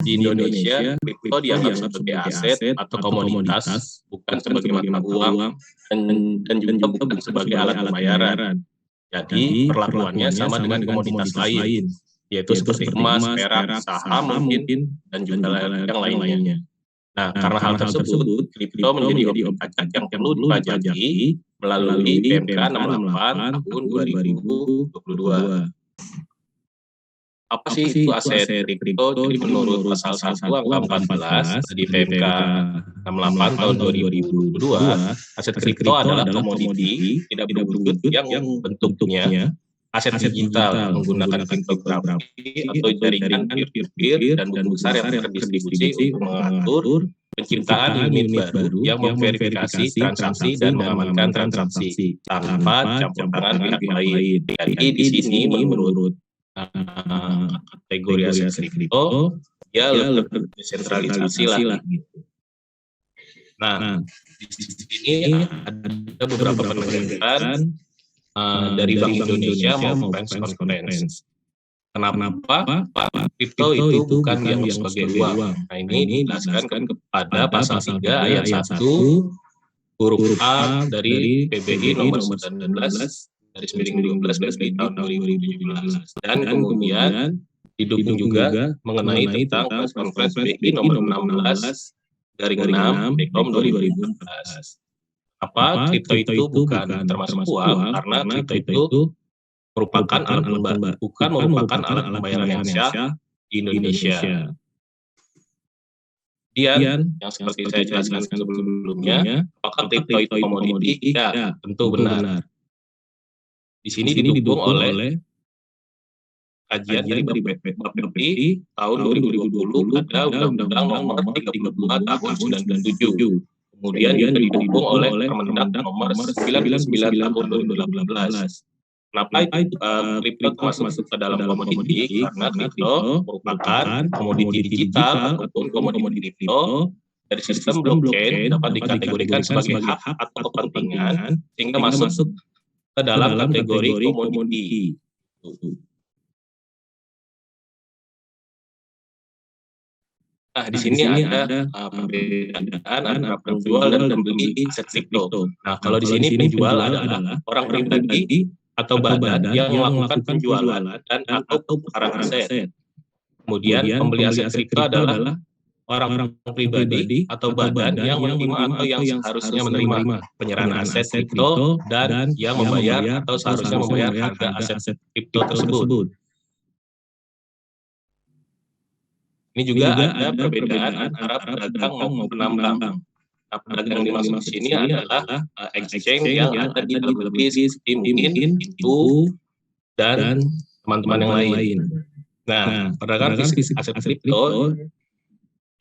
di Indonesia kripto dianggap sebagai aset atau komoditas, bukan sebagai mata uang dan juga bukan sebagai alat pembayaran. Jadi perlakuannya sama dengan komoditas lain, yaitu seperti emas, perak, saham mungkin, dan juga yang lainnya. Nah, karena hal tersebut, kripto menjadi objek pajak yang perlu dipajaki melalui PMK 68 tahun 2022. Apa sih itu aset kripto? Jadi menurut pasal 1 angka 14 di PMK 68 tahun 2022, aset kripto adalah komoditi tidak berwujud yang bentuknya aset digital menggunakan kriptografi atau jaringan peer-to-peer dan buku besar yang terdistribusi untuk mengatur penciptaan unit baru yang memverifikasi transaksi dan mengamankan transaksi tanpa campur tangan pihak lain. Jadi di sini menurut kategori aset kripto ya lebih desentralisasi lah. Nah, di sini ada beberapa penelitian dari Bank Indonesia maupun Conference. Kenapa kripto itu bukan dianggap sebagai uang? Nah, ini dijelaskan kepada pasal 3 ayat 1 huruf A dari PBI nomor 19 garis miring 12 di tahun 2017. Dan kemudian didukung juga mengenai tentang Conference BI nomor 16 garing 6 Bekom 2014. Apa kripto itu bukan termasuk uang karena kripto itu merupakan bukan alat pembayaran yang sah di Indonesia. Yang seperti saya jelaskan sebelumnya, apakah kripto itu komoditi? Ya, tentu benar. Di sini didukung oleh kajian dari BPPI tahun 2020 ada Undang-Undang Nomor 32 Tahun 97. Kemudian juga didukung oleh Permendak Nomor 99 Tahun 2018. Kenapa itu kripto masuk ke dalam komoditi? Karena kripto merupakan komoditi digital ataupun komoditi kripto dari sistem blockchain dapat dikategorikan sebagai hak atau kepentingan sehingga masuk ke dalam kategori komoditi. Nah, di sini ada perbedaan antara penjual dan pembeli aset kripto. Nah, kalau di sini penjual adalah orang pribadi atau badan yang melakukan penjualan dan atau pertukaran aset. Kemudian pembeli aset kripto adalah orang pribadi atau badan yang menerima atau yang seharusnya menerima penyerahan aset kripto dan yang membayar atau seharusnya membayar harga aset kripto tersebut. Ini juga ada perbedaan antara pedagang maupun penambang. Nah, pedagang yang dimaksud di sini adalah exchange yang ada di dalam negeri seperti mungkin itu dan teman-teman yang lain. Nah, pedagang fisik aset kripto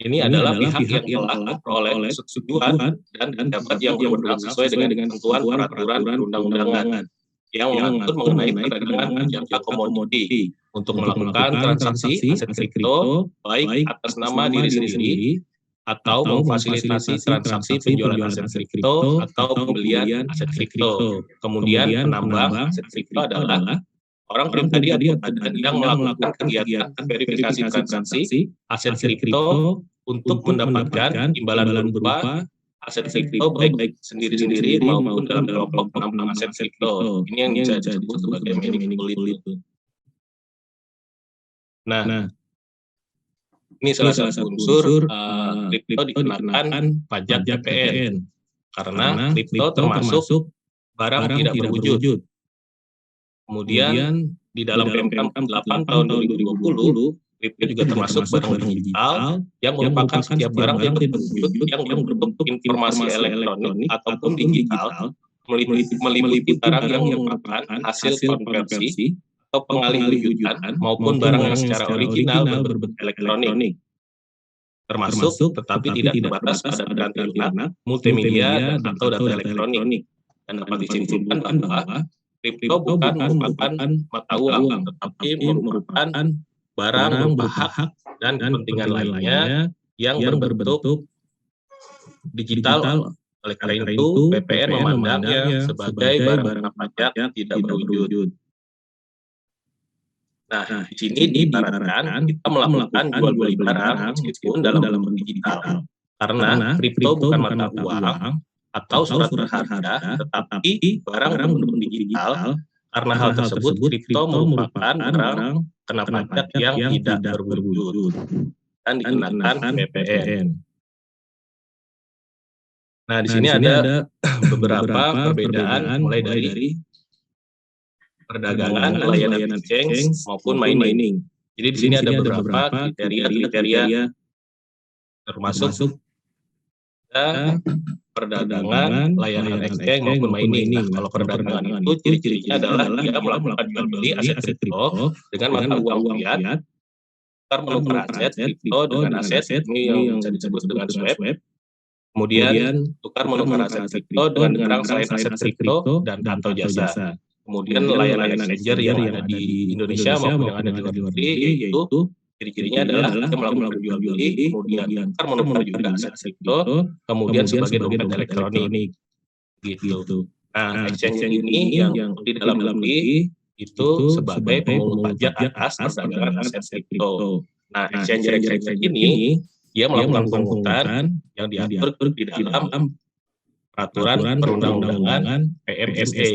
ini adalah pihak yang telah memperoleh persetujuan dan dapat yang berwenang sesuai dengan ketentuan peraturan perundang-undangan yang mengatur mengenai perdagangan jangka komoditi untuk melakukan transaksi aset kripto baik atas nama diri sendiri atau memfasilitasi transaksi penjualan aset kripto atau pembelian aset kripto. Kemudian penambang aset kripto adalah orang pribadi atau badan yang melakukan kegiatan verifikasi transaksi aset kripto untuk mendapatkan imbalan berupa aset kripto baik sendiri-sendiri maupun dalam kelompok penambang aset kripto. Ini yang bisa disebut sebagai mining pool itu. Nah, ini salah satu unsur kripto dikenakan pajak PPN karena kripto termasuk barang tidak berwujud. Kemudian di dalam PMK 8 tahun 2020 kripto juga termasuk barang digital yang merupakan setiap barang yang berbentuk informasi elektronik ataupun digital meliputi barang yang merupakan hasil konversi atau pengalih wujudan maupun barang yang secara original berbentuk elektronik. Termasuk tetapi tidak terbatas pada peranti lunak, multimedia atau data elektronik. Dan dapat disimpulkan bahwa kripto bukan merupakan mata uang, tetapi merupakan barang berupa hak dan kepentingan lainnya yang berbentuk digital. Oleh karena itu, PPN memandangnya sebagai barang pajak tidak berwujud. Nah, di sini diibaratkan kita melakukan jual beli barang meskipun dalam bentuk digital. Karena kripto bukan mata uang atau surat berharga, tetapi barang berbentuk digital. Karena hal tersebut, kripto merupakan barang kena pajak yang tidak berwujud dan dikenakan PPN. Nah, di sini ada beberapa perbedaan mulai dari perdagangan, layanan exchange maupun mining. Jadi di sini ada beberapa kriteria termasuk perdagangan, layanan exchange maupun mining. Nah, kalau perdagangan itu ciri-cirinya adalah dia melakukan jual beli aset kripto dengan mata uang fiat, tukar menukar aset kripto dengan aset ini yang bisa disebut dengan swap. Kemudian tukar menukar aset kripto dengan barang selain aset kripto dan atau jasa. Kemudian layanan exchanger yang ada di Indonesia maupun yang ada di luar negeri, yaitu ciri-cirinya adalah dia melakukan jual beli, kemudian tukar menukar juga aset kripto, kemudian sebagai dompet elektronik gitu. Nah, exchanger ini yang di dalam negeri itu sebagai pemungut pajak atas perdagangan aset kripto. Nah, exchanger ini dia melakukan pemungutan yang diatur di dalam peraturan perundang-undangan PMSA.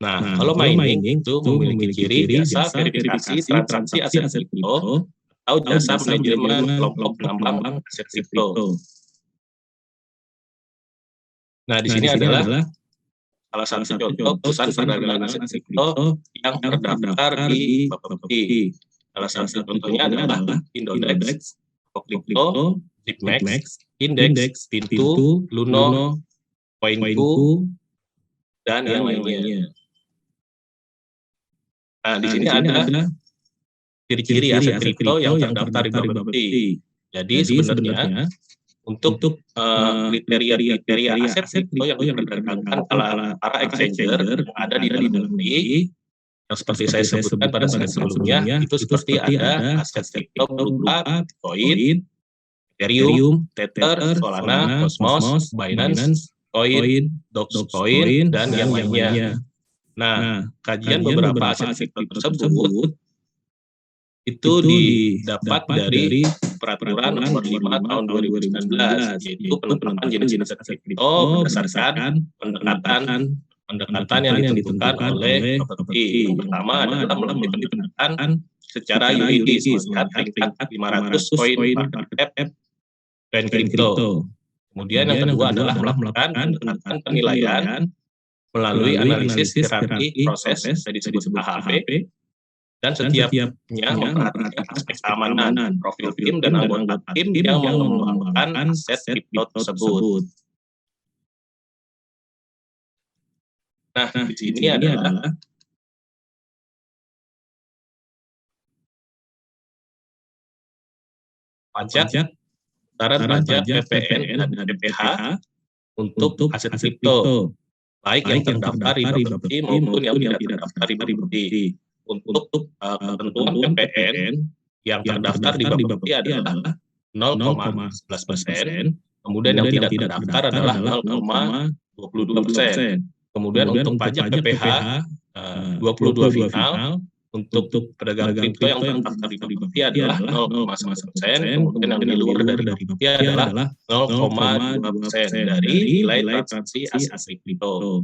Nah, kalau mining itu memiliki ciri jasa verifikasi transaksi aset kripto atau jasa manajemen kelompok penambang aset kripto. Nah, di sini adalah salah satu contoh perusahaan perdagangan aset kripto yang terdaftar di Bapepti. Salah satu contohnya adalah Indodex, Kripto, Zipmax, Index, Pintu, Luno, Coinku, dan yang lainnya. Nah, di sini ada ciri-ciri aset kripto yang terdaftar di Bapepti. Jadi sebenarnya untuk kriteria aset kripto yang diperdagangkan para exchanger yang ada di dalam negeri, yang seperti saya sebutkan pada slide sebelumnya, itu seperti ada aset kripto berupa Bitcoin, Ethereum, Tether, Solana, Cosmos, Binance, Coin, Dogecoin, dan yang lainnya. Nah, kajian beberapa aset kripto tersebut itu didapat dari Peraturan Nomor 5 Tahun 2019, yaitu penetapan jenis aset kripto berdasarkan pendekatan yang ditentukan oleh Bapepti. Yang pertama adalah melalui pendekatan secara yuridis, melihat peringkat 500 koin market cap koin kripto. Kemudian yang kedua adalah melakukan pendekatan penilaian melalui analisis hierarki proses yang disebut AHP, dan setiapnya memperhatikan aspek keamanan, profil tim, dan anggota tim yang mengembangkan aset kripto tersebut. Nah, di sini adalah pajak, syarat pajak PPN dan PPH untuk aset kripto, baik yang terdaftar di Bapepti maupun yang tidak terdaftar di Bapepti. Untuk ketentuan PPN yang terdaftar di Bapepti adalah 0,11%, kemudian yang tidak terdaftar adalah 0,22%. Kemudian untuk pajak PPH 22 final untuk pedagang kripto yang terdaftar di Bapepti adalah 0,1%, kemudian yang di luar dari Bapepti adalah 0,2% dari nilai transaksi aset kripto.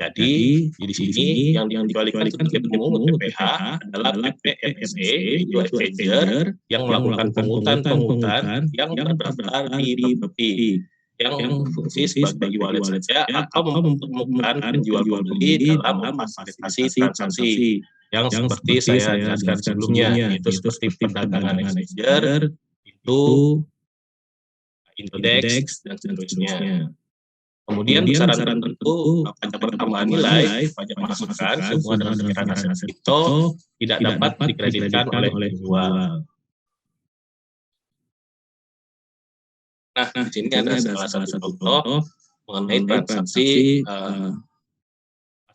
Jadi di sini yang dikecualikan sebagai pemungut PPH adalah PPMSA, yaitu exchanger yang melakukan pungutan yang terdaftar di Bapepti, yang fungsi sebagai wallet saja atau mempertemukan penjual pembeli dalam memfasilitasi transaksi yang seperti saya jelaskan sebelumnya, yaitu seperti perdagangan exchanger, itu Index, dan seterusnya. Kemudian besaran tertentu pajak pertambahan nilai, pajak masukan, semua dengan sekiranya aset kripto tidak dapat dikreditkan oleh penjual. Nah, di sini ada salah satu contoh mengenai transaksi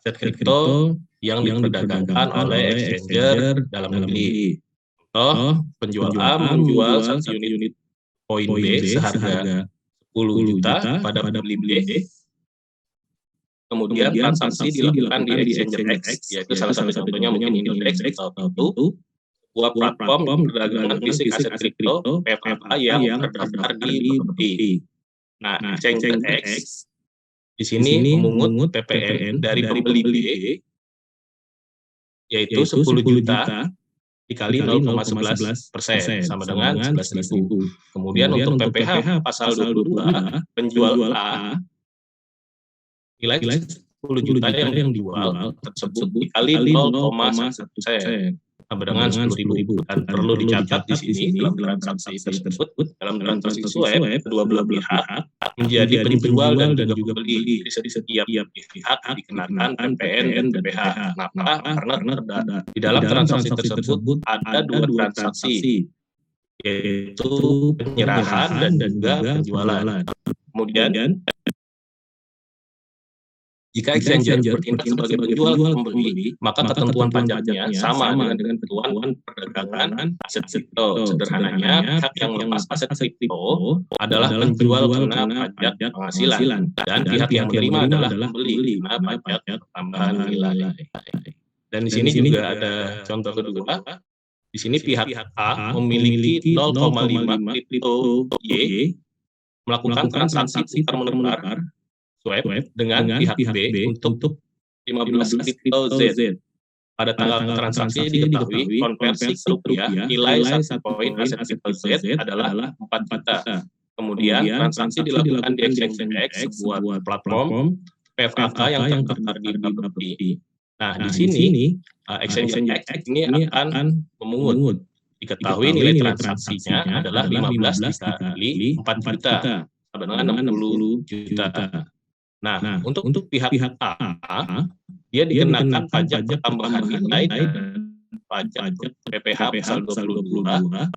aset kripto yang diperdagangkan oleh exchanger dalam negeri. Contoh, penjual A menjual 1 unit koin B seharga 10 juta pada pembeli B. kemudian transaksi dilakukan di Exchange X, yaitu salah satu contohnya mungkin Indodex atau itu sebuah platform perdagangan fisik aset kripto PFA yang terdaftar di Bapepti. Nah, Exchange X di sini memungut PPN dari pembeli B, yaitu 10 juta dikali 0,11% sama dengan 11.000. Kemudian untuk PPH pasal 22, penjual A nilai 10 juta yang dijual tersebut dikali 0,1% sama dengan 10.000. Dan perlu dicatat di sini dalam transaksi tersebut, dalam transaksi swap, kedua belah pihak menjadi penjual dan juga pembeli. Di setiap pihak dikenakan PPN dan PPH. Kenapa? Karena di dalam transaksi tersebut ada dua transaksi, yaitu penyerahan dan juga penjualan. Kemudian jika exchanger bertindak sebagai penjual pembeli, maka ketentuan pajaknya sama dengan ketentuan perdagangan aset kripto. Sederhananya, pihak yang melepas aset kripto adalah penjual kena pajak penghasilan, dan pihak yang menerima adalah pembeli kena pajak tambahan nilai. Dan di sini juga ada contoh kedua. Di sini pihak A memiliki 0,5 kripto Y, melakukan transaksi tukar-menukar swap dengan pihak B untuk 15 kripto Z. Pada tanggal transaksi diketahui konversi ke rupiah nilai 1 koin aset kripto Z adalah 4 juta. Kemudian transaksi dilakukan di Exchange X, sebuah platform PFA yang terdaftar di Bapepti. Nah, di sini Exchange X ini akan memungut. Diketahui nilai transaksinya adalah 15 dikali 4 juta sama dengan 60 juta. Nah, untuk pihak A, dia dikenakan pajak tambahan nilai dan pajak PPH pasal 22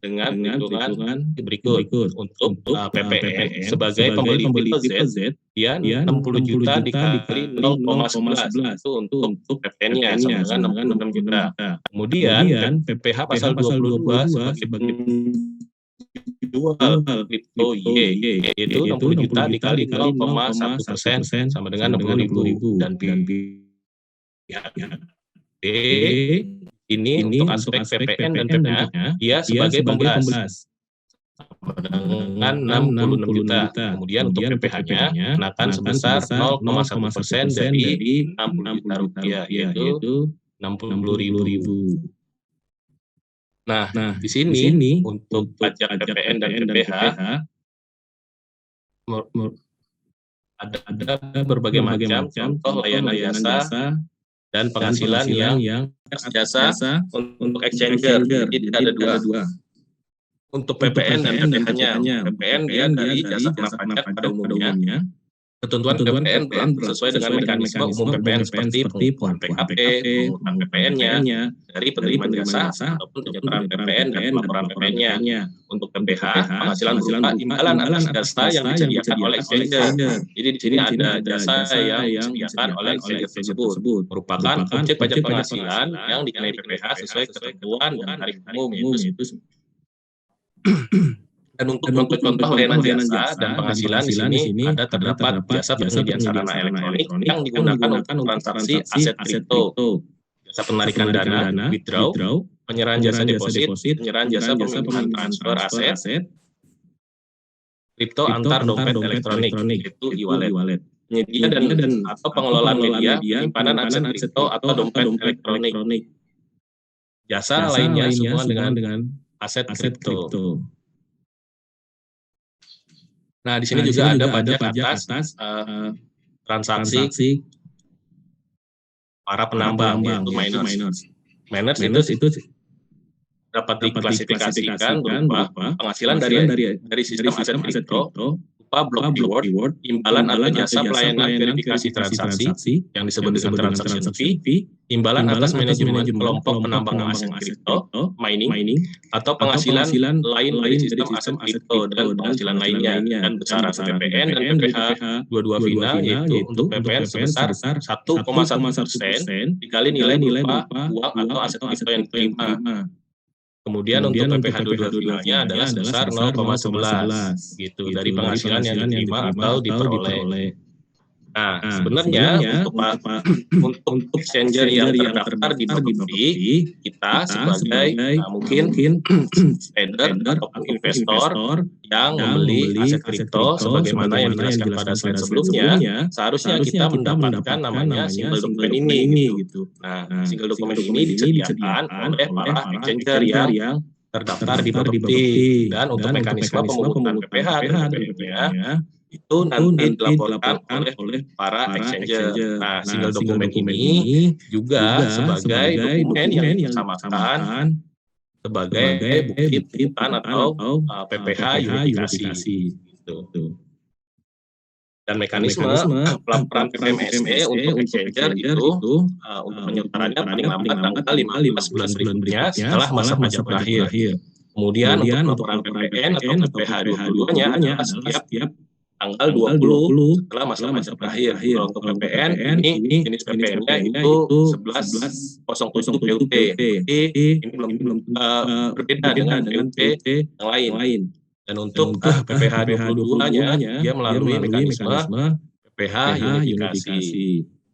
dengan hitungan berikut. Untuk PPN sebagai pembeli kripto Z, dia 60 juta dikali 0,11 itu untuk PPN-nya sama dengan 66 juta. Kemudian PPH pasal 22 sebagai jual kripto Y, yaitu 60 juta dikali 0,1% sama dengan 60.000. Dan pihak B ini untuk aspek PPN dan PPH dia sebagai pembeli dengan 66 juta. Kemudian untuk PPH-nya kenakan sebesar 0,1% dari 60 juta rupiah, yaitu 60.000. Nah, di sini untuk pajak PPN dan PPH ada berbagai macam contoh layanan jasa dan penghasilan yang jasa untuk exchanger. Jadi ada dua. Untuk PPN dan PPH-nya. PPN dia dari jasa kena pajak pada umumnya. Ketentuan PPN sesuai dengan mekanisme umum PPN seperti pengukuhan PKP, pengukuhan PPN-nya dari penerimaan jasa ataupun penyetoran PPN dan pelaporan PPN-nya. Untuk PPH, penghasilan berupa imbalan atas jasa yang disediakan oleh exchanger. Jadi di sini ada jasa yang disediakan oleh exchanger tersebut, merupakan objek pajak penghasilan yang dikenai PPH sesuai ketentuan dan tarif umum, yaitu dan untuk contoh layanan jasa dan penghasilan di sini ada terdapat jasa penyediaan sarana elektronik yang digunakan untuk transaksi aset kripto, jasa penarikan dana withdraw, penyerahan jasa deposit, penyerahan jasa peminjaman transfer aset, kripto antar dompet elektronik yaitu e-wallet, penyedia dan atau pengelolaan media penyimpanan aset kripto atau dompet elektronik, jasa lainnya semua dengan aset kripto. Nah, di sini juga ada pajak atas transaksi para penambang, yaitu miners. Miners itu dapat diklasifikasikan berupa penghasilan dari sistem aset kripto, berupa block reward, imbalan atau jasa pelayanan verifikasi transaksi yang disebut dengan transaction fee, imbalan atas manajemen kelompok penambang aset kripto, mining, atau penghasilan lain dari sistem aset kripto dan penghasilan lainnya, dan besaran PPN dan PPH dua-dua final, yaitu untuk PPN sebesar 1,1% dikali nilai berupa uang atau aset kripto yang diterima. Kemudian untuk PPH dua-dua finalnya adalah sebesar 0,11 gitu dari penghasilan yang diterima atau diperoleh. Nah, sebenarnya untuk exchanger yang terdaftar di Bapepti, kita sebagai mungkin trader ataupun investor yang membeli aset kripto sebagaimana yang dijelaskan pada slide sebelumnya, seharusnya kita mendapatkan namanya single dokumen ini gitu. Nah, single dokumen ini disediakan oleh para exchanger yang terdaftar di Bapepti, dan untuk mekanisme pemungutan PPH dan PPN-nya itu nanti dilaporkan oleh para exchanger. Nah, single dokumen ini juga sebagai dokumen yang disamakan sebagai bukti pungutan atau PPH unifikasi gitu. Dan mekanisme pelaporan PPMSE untuk exchanger itu untuk penyebarannya paling lambat tanggal 15 bulan berikutnya setelah masa pajak berakhir. Kemudian untuk laporan PPN atau PPH 22-nya adalah setiap tanggal 20 setelah masa pajak berakhir. Kalau untuk PPN, ini jenis PPN-nya itu 11.00 PUT. Ini belum berbeda dengan PUT yang lain. Dan untuk PPH 22-nya, dia melalui mekanisme PPH unifikasi.